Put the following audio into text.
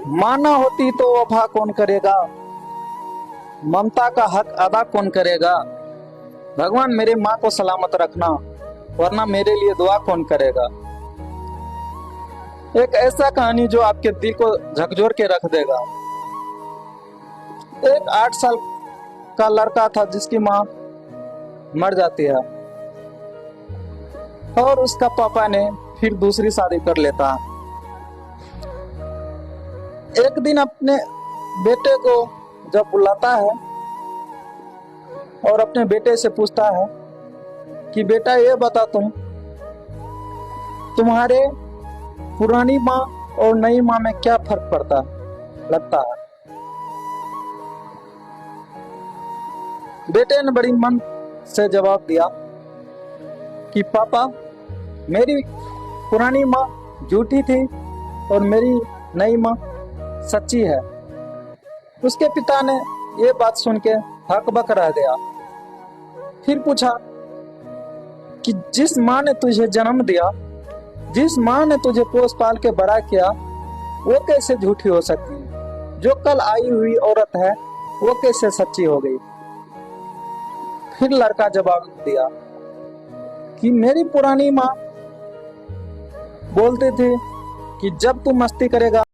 माँ ना होती तो वफा कौन करेगा, ममता का हक अदा कौन करेगा। भगवान मेरे माँ को सलामत रखना, वरना मेरे लिए दुआ कौन करेगा। एक ऐसा कहानी जो आपके दिल को झकझोर के रख देगा। एक 8 साल का लड़का था जिसकी माँ मर जाती है और उसका पापा ने फिर दूसरी शादी कर लेता है। एक दिन अपने बेटे को जब बुलाता है और अपने बेटे से पूछता है कि बेटा ये बता, तुम्हारे पुरानी माँ और नई माँ में क्या फर्क पड़ता लगता है। बेटे ने बड़ी मन से जवाब दिया कि पापा, मेरी पुरानी माँ झूठी थी और मेरी नई माँ सच्ची है। उसके पिता ने ये बात सुन के हकबक रह गया। फिर पूछा कि जिस माँ ने तुझे जन्म दिया, जिस माँ ने तुझे पोस पाल के बड़ा किया, वो कैसे झूठी हो सकती है। जो कल आई हुई औरत है वो कैसे सच्ची हो गई। फिर लड़का जवाब दिया कि मेरी पुरानी माँ बोलती थी कि जब तू मस्ती करेगा